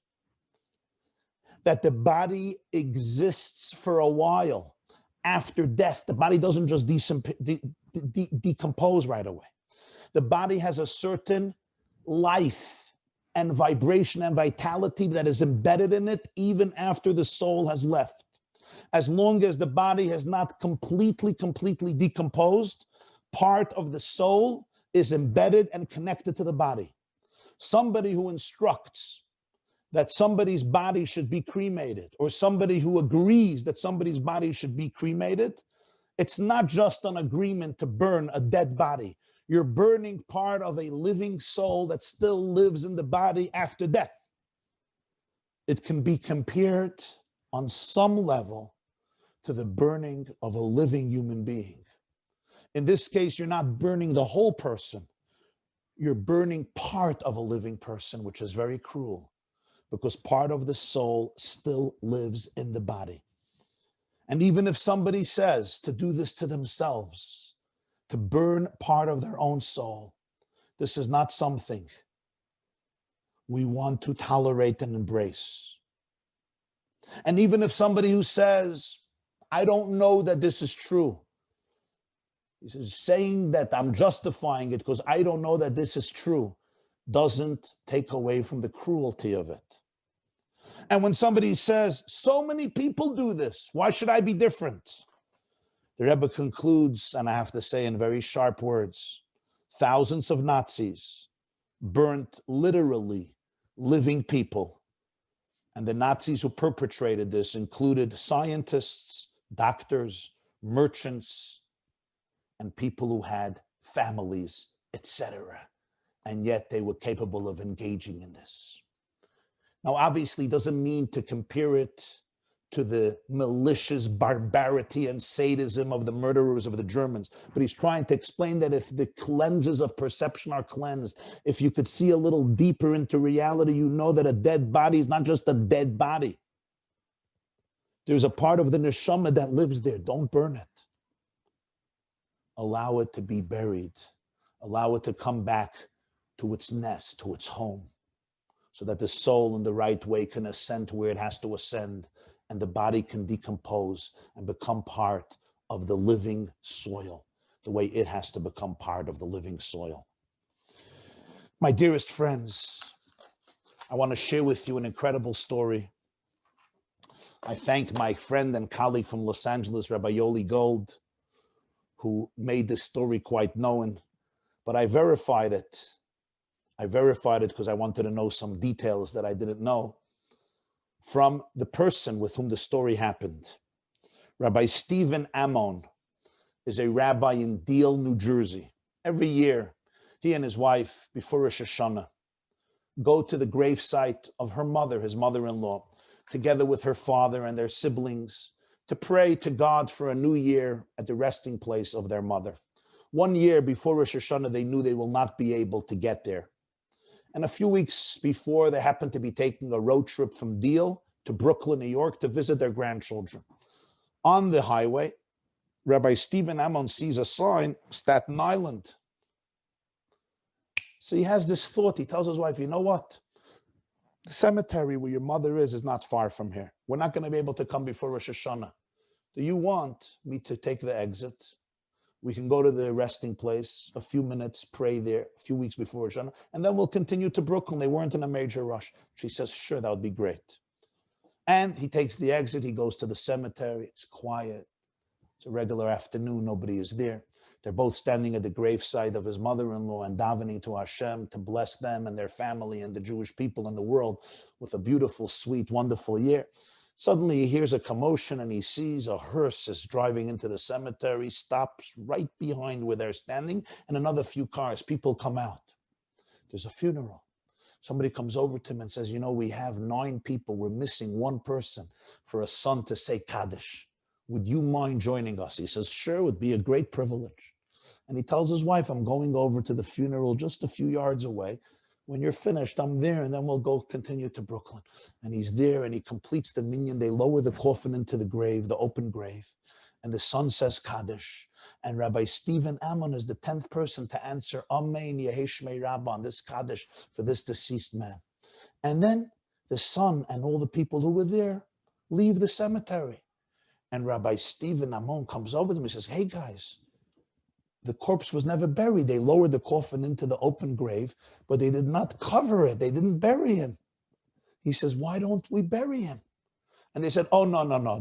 [SPEAKER 3] That the body exists for a while after death. The body doesn't just decompose right away. The body has a certain life and vibration and vitality that is embedded in it even after the soul has left. As long as the body has not completely decomposed, part of the soul is embedded and connected to the body. Somebody who instructs that somebody's body should be cremated, or somebody who agrees that somebody's body should be cremated, it's not just an agreement to burn a dead body. You're burning part of a living soul that still lives in the body after death. It can be compared on some level to the burning of a living human being. In this case, you're not burning the whole person. You're burning part of a living person, which is very cruel, because part of the soul still lives in the body. And even if somebody says to do this to themselves, to burn part of their own soul, this is not something we want to tolerate and embrace. And even if somebody who says, I don't know that this is true, he says, saying that I'm justifying it because I don't know that this is true, doesn't take away from the cruelty of it. And when somebody says, so many people do this, why should I be different? The Rebbe concludes, and I have to say in very sharp words, thousands of Nazis burnt literally living people. And the Nazis who perpetrated this included scientists, doctors, merchants, and people who had families, etc. And yet they were capable of engaging in this. Now, obviously, doesn't mean to compare it to the malicious barbarity and sadism of the murderers of the Germans, but he's trying to explain that if the lenses of perception are cleansed, if you could see a little deeper into reality, you know that a dead body is not just a dead body. There's a part of the neshama that lives there. Don't burn it. Allow it to be buried. Allow it to come back to its nest, to its home, so that the soul in the right way can ascend to where it has to ascend, and the body can decompose and become part of the living soil, the way it has to become part of the living soil. My dearest friends, I want to share with you an incredible story. I thank my friend and colleague from Los Angeles, Rabbi Yoli Gold, who made this story quite known, but I verified it. I verified it because I wanted to know some details that I didn't know from the person with whom the story happened. Rabbi Stephen Ammon is a rabbi in Deal, New Jersey. Every year, he and his wife, before Rosh Hashanah, go to the gravesite of her mother, his mother-in-law, together with her father and their siblings, to pray to God for a new year at the resting place of their mother. 1 year before Rosh Hashanah, they knew they will not be able to get there. And a few weeks before, they happened to be taking a road trip from Deal to Brooklyn, New York, to visit their grandchildren. On the highway, Rabbi Stephen Ammon sees a sign, Staten Island. So he has this thought. He tells his wife, you know what? The cemetery where your mother is not far from here. We're not going to be able to come before Rosh Hashanah. Do you want me to take the exit? We can go to the resting place, a few minutes, pray there, a few weeks before Rosh Hashanah, and then we'll continue to Brooklyn. They weren't in a major rush. She says, sure, that would be great. And he takes the exit. He goes to the cemetery. It's quiet. It's a regular afternoon. Nobody is there. They're both standing at the gravesite of his mother-in-law and davening to Hashem to bless them and their family and the Jewish people in the world with a beautiful, sweet, wonderful year. Suddenly he hears a commotion and he sees a hearse is driving into the cemetery, stops right behind where they're standing, and another few cars. People come out. There's a funeral. Somebody comes over to him and says, we have 9 people. We're missing one person for a son to say Kaddish. Would you mind joining us? He says, sure, it would be a great privilege. And he tells his wife, I'm going over to the funeral just a few yards away. When you're finished, I'm there, and then we'll go continue to Brooklyn. And he's there, and he completes the minyan. They lower the coffin into the grave, the open grave, and the son says Kaddish. And Rabbi Stephen Ammon is the 10th person to answer Amen Yehei Shmei Rabbah on this Kaddish for this deceased man. And then the son and all the people who were there leave the cemetery. And Rabbi Stephen Ammon comes over to him and says, hey guys, the corpse was never buried. They lowered the coffin into the open grave, but they did not cover it. They didn't bury him. He says, why don't we bury him? And they said, oh, no,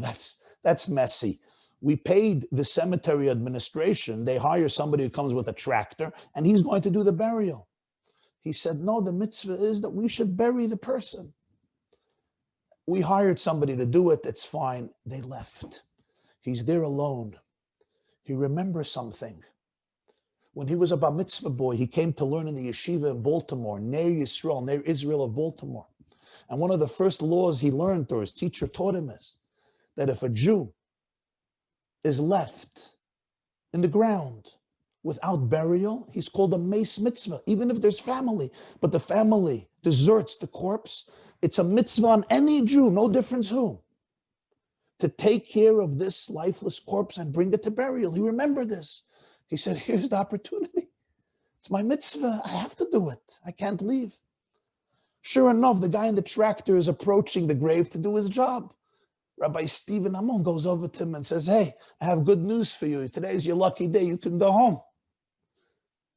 [SPEAKER 3] that's messy. We paid the cemetery administration. They hire somebody who comes with a tractor, and he's going to do the burial. He said, no, the mitzvah is that we should bury the person. We hired somebody to do it. It's fine. They left. He's there alone. He remembers something. When he was a bar mitzvah boy, he came to learn in the yeshiva in Baltimore, near Yisrael, near Israel of Baltimore. And one of the first laws he learned, or his teacher taught him, is that if a Jew is left in the ground without burial, he's called a meis mitzvah, even if there's family. But the family deserts the corpse. It's a mitzvah on any Jew, no difference who, to take care of this lifeless corpse and bring it to burial. He remembered this. He said, here's the opportunity. It's my mitzvah. I have to do it. I can't leave. Sure enough, the guy in the tractor is approaching the grave to do his job. Rabbi Stephen Ammon goes over to him and says, hey, I have good news for you. Today's your lucky day. You can go home.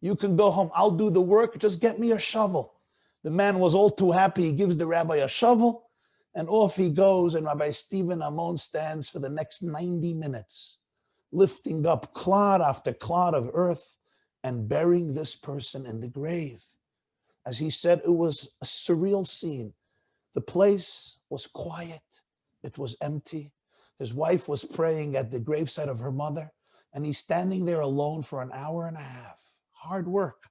[SPEAKER 3] You can go home. I'll do the work. Just get me a shovel. The man was all too happy. He gives the rabbi a shovel, and off he goes. And Rabbi Stephen Ammon stands for the next 90 minutes, lifting up clod after clod of earth and burying this person in the grave. As he said, it was a surreal scene. The place was quiet. It was empty. His wife was praying at the graveside of her mother, and he's standing there alone for an hour and a half. Hard work.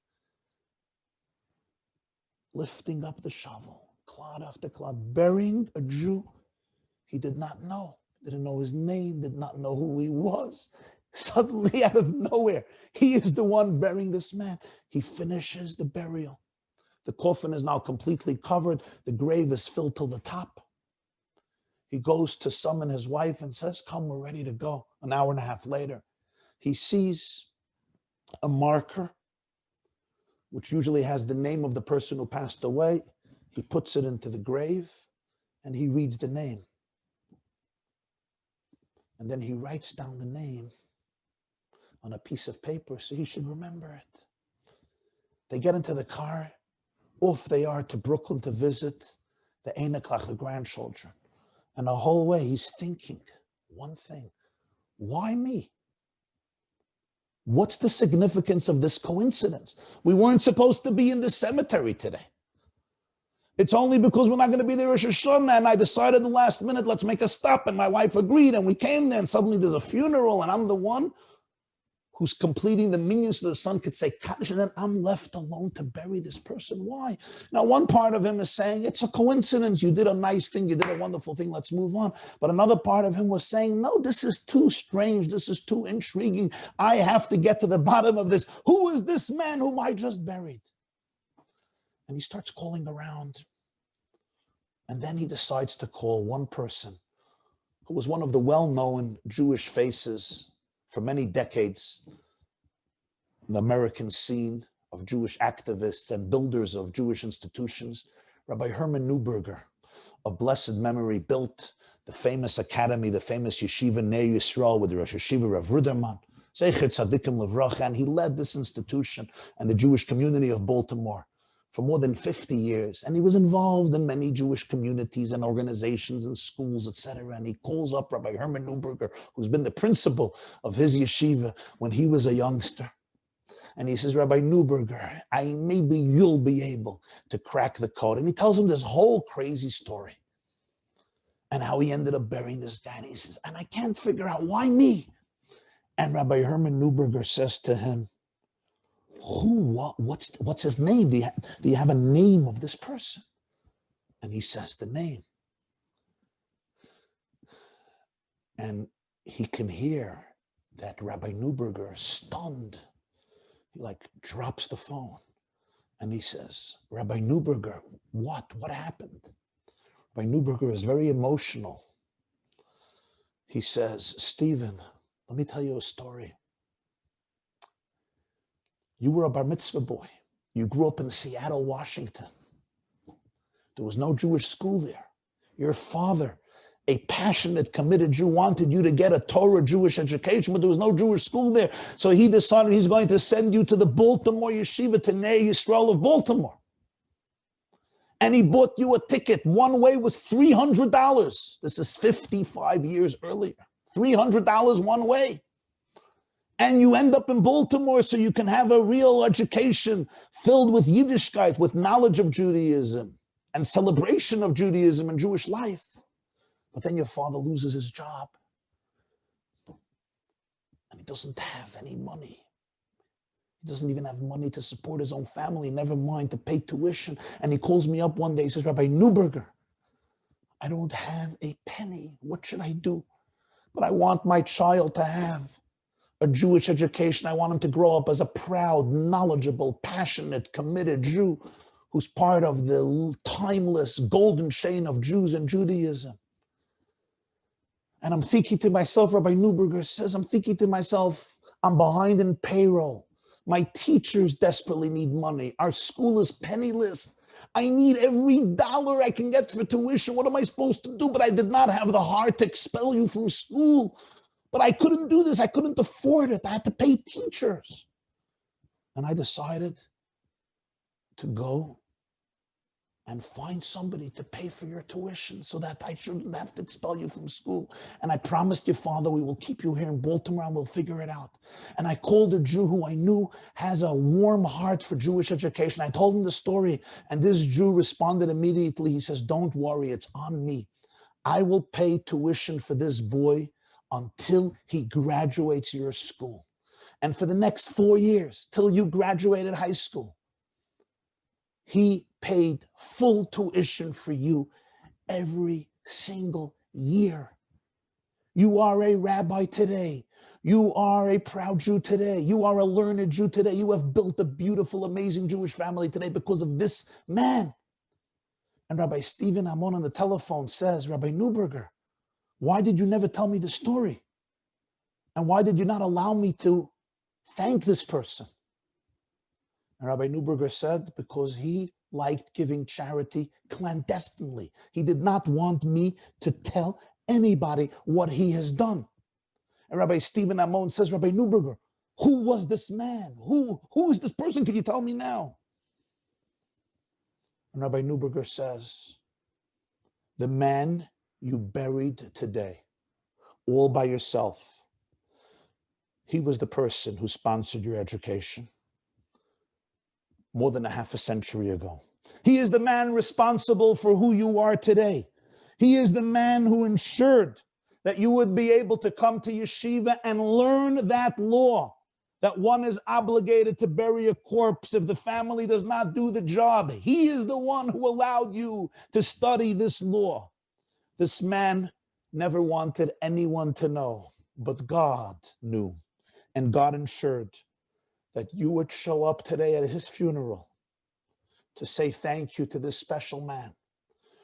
[SPEAKER 3] Lifting up the shovel, clod after clod, burying a Jew he did not know. Didn't know his name, did not know who he was. Suddenly, out of nowhere, he is the one burying this man. He finishes the burial. The coffin is now completely covered. The grave is filled till the top. He goes to summon his wife and says, come, we're ready to go. An hour and a half later, he sees a marker, which usually has the name of the person who passed away. He puts it into the grave and he reads the name. And then he writes down the name on a piece of paper so he should remember it. They get into the car. Off they are to Brooklyn to visit the Einaklach, the grandchildren. And the whole way he's thinking one thing. Why me? What's the significance of this coincidence? We weren't supposed to be in the cemetery today. It's only because we're not going to be there Rosh Hashanah, and I decided the last minute, let's make a stop, and my wife agreed, and we came there, and suddenly there's a funeral, and I'm the one who's completing the minyan so the son could say Kaddish, and then I'm left alone to bury this person. Why? Now, one part of him is saying, it's a coincidence. You did a nice thing. You did a wonderful thing. Let's move on. But another part of him was saying, no, this is too strange. This is too intriguing. I have to get to the bottom of this. Who is this man whom I just buried? And he starts calling around. And then he decides to call one person who was one of the well-known Jewish faces for many decades, the American scene of Jewish activists and builders of Jewish institutions. Rabbi Herman Neuberger, of blessed memory, built the famous academy, the famous yeshiva Ner Yisrael with the Rosh Yeshiva Rav Ruderman, Zecher Tzadikim Levracha, and he led this institution and the Jewish community of Baltimore for more than 50 years. And he was involved in many Jewish communities and organizations and schools, etc. And he calls up Rabbi Herman Neuberger, who's been the principal of his yeshiva when he was a youngster. And he says, Rabbi Neuberger, maybe you'll be able to crack the code. And he tells him this whole crazy story. and how he ended up burying this guy. And he says, and I can't figure out why me. And Rabbi Herman Neuberger says to him, what's his name? Do you have a name of this person? And he says the name. And he can hear that Rabbi Neuberger is stunned. He drops the phone. And he says, Rabbi Neuberger, what happened? Rabbi Neuberger is very emotional. He says, Stephen, let me tell you a story. You were a bar mitzvah boy. You grew up in Seattle, Washington. There was no Jewish school there. Your father, a passionate, committed Jew, wanted you to get a Torah Jewish education, but there was no Jewish school there. So he decided he's going to send you to the Baltimore Yeshiva, to Ner Yisrael of Baltimore. And he bought you a ticket. One way was $300. This is 55 years earlier. $300 one way. And you end up in Baltimore so you can have a real education filled with Yiddishkeit, with knowledge of Judaism and celebration of Judaism and Jewish life. But then your father loses his job. And he doesn't have any money. He doesn't even have money to support his own family, never mind to pay tuition. And he calls me up one day, he says, Rabbi Neuberger, I don't have a penny. What should I do? But I want my child to have a Jewish education. I want him to grow up as a proud, knowledgeable, passionate, committed Jew who's part of the timeless golden chain of Jews and Judaism. And I'm thinking to myself, Rabbi Neuberger says, I'm thinking to myself, I'm behind in payroll. My teachers desperately need money. Our school is penniless. I need every dollar I can get for tuition. What am I supposed to do? But I did not have the heart to expel you from school. But I couldn't do this. I couldn't afford it. I had to pay teachers. And I decided to go and find somebody to pay for your tuition so that I shouldn't have to expel you from school. And I promised your father we will keep you here in Baltimore and we'll figure it out. And I called a Jew who I knew has a warm heart for Jewish education. I told him the story, and this Jew responded immediately. He says, don't worry, it's on me. I will pay tuition for this boy until he graduates your school. And for the next 4 years, till you graduated high school, he paid full tuition for you every single year. You are a rabbi today. You are a proud Jew today. You are a learned Jew today. You have built a beautiful, amazing Jewish family today because of this man. And Rabbi Stephen Amon on the telephone says, Rabbi Neuberger, why did you never tell me the story? And why did you not allow me to thank this person? And Rabbi Neuberger said, because he liked giving charity clandestinely. He did not want me to tell anybody what he has done. And Rabbi Stephen Amon says, Rabbi Neuberger, who was this man? Who is this person? Can you tell me now? And Rabbi Neuberger says, the man you buried today, all by yourself, he was the person who sponsored your education more than a half a century ago. He is the man responsible for who you are today. He is the man who ensured that you would be able to come to yeshiva and learn that law, that one is obligated to bury a corpse if the family does not do the job. He is the one who allowed you to study this law. This man never wanted anyone to know, but God knew, and God ensured that you would show up today at his funeral to say thank you to this special man.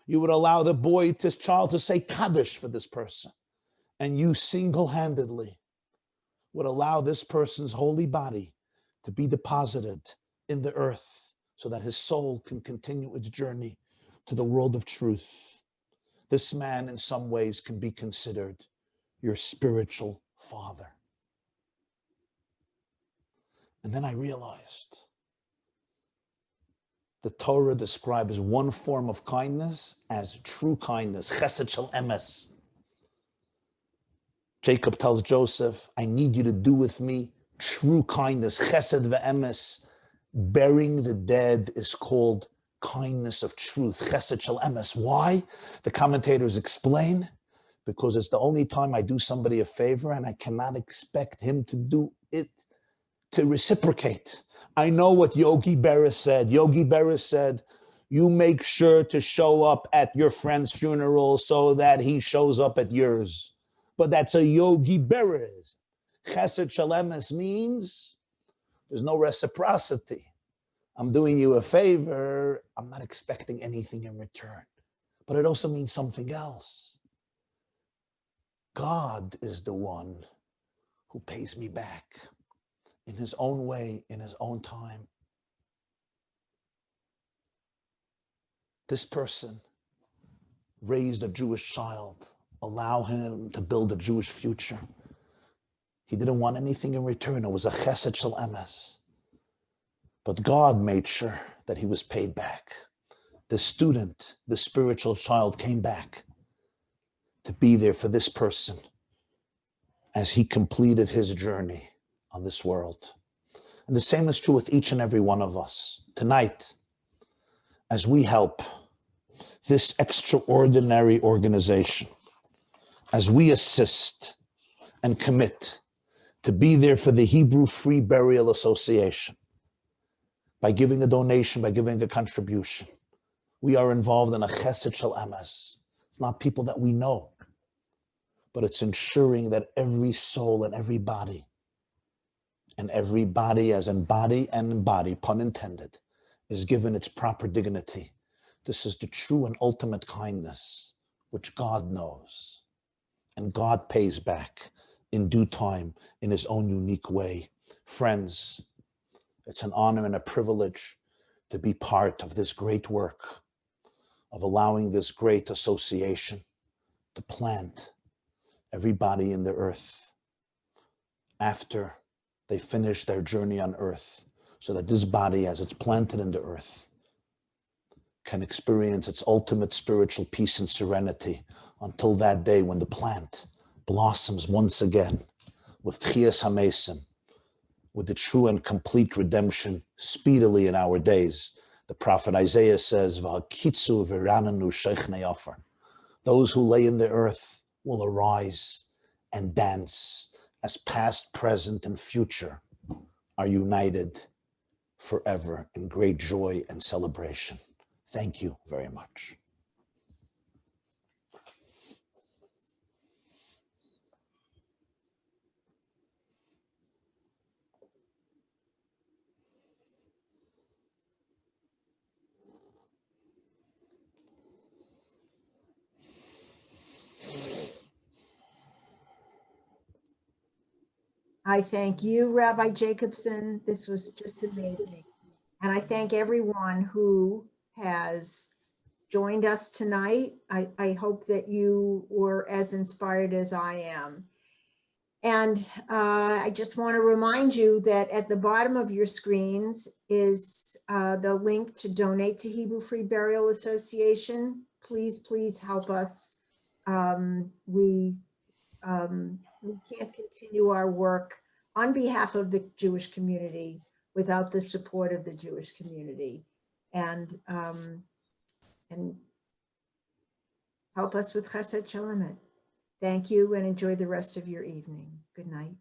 [SPEAKER 3] You would allow the boy, this child, to say Kaddish for this person. And you single-handedly would allow this person's holy body to be deposited in the earth so that his soul can continue its journey to the world of truth. This man, in some ways, can be considered your spiritual father. And then I realized the Torah describes one form of kindness as true kindness, chesed shel emes. Jacob tells Joseph, I need you to do with me true kindness, chesed ve'emes. Burying the dead is called kindness of truth, chesed shel emes. Why? The commentators explain, because it's the only time I do somebody a favor and I cannot expect him to do it, to reciprocate. I know what Yogi Berra said. Yogi Berra said, you make sure to show up at your friend's funeral so that he shows up at yours. But that's a Yogi Berra. Chesed shel emes means there's no reciprocity. I'm doing you a favor. I'm not expecting anything in return. But it also means something else. God is the one who pays me back in his own way, in his own time. This person raised a Jewish child, allow him to build a Jewish future. He didn't want anything in return. It was a chesed shel emes. But God made sure that he was paid back. The student, the spiritual child, came back to be there for this person as he completed his journey on this world. And the same is true with each and every one of us. Tonight, as we help this extraordinary organization, as we assist and commit to be there for the Hebrew Free Burial Association, by giving a donation, by giving a contribution, we are involved in a chesed shel emes. It's not people that we know, but it's ensuring that every soul and every body as in body and in body, pun intended, is given its proper dignity. This is the true and ultimate kindness, which God knows. And God pays back in due time, in his own unique way. Friends, it's an honor and a privilege to be part of this great work of allowing this great association to plant everybody in the earth after they finish their journey on earth, so that this body, as it's planted in the earth, can experience its ultimate spiritual peace and serenity until that day when the plant blossoms once again with Tchias HaMesim, with the true and complete redemption speedily in our days. The prophet Isaiah says, "V'hakitzu v'rananu shechnei ofar." Those who lay in the earth will arise and dance as past, present, and future are united forever in great joy and celebration. Thank you very much.
[SPEAKER 1] I thank you, Rabbi Jacobson. This was just amazing. And I thank everyone who has joined us tonight. I hope that you were as inspired as I am. And I just want to remind you that at the bottom of your screens is the link to donate to Hebrew Free Burial Association. Please, please help us. We can't continue our work on behalf of the Jewish community without the support of the Jewish community. And help us with Chesed Shel Emet. Thank you and enjoy the rest of your evening. Good night.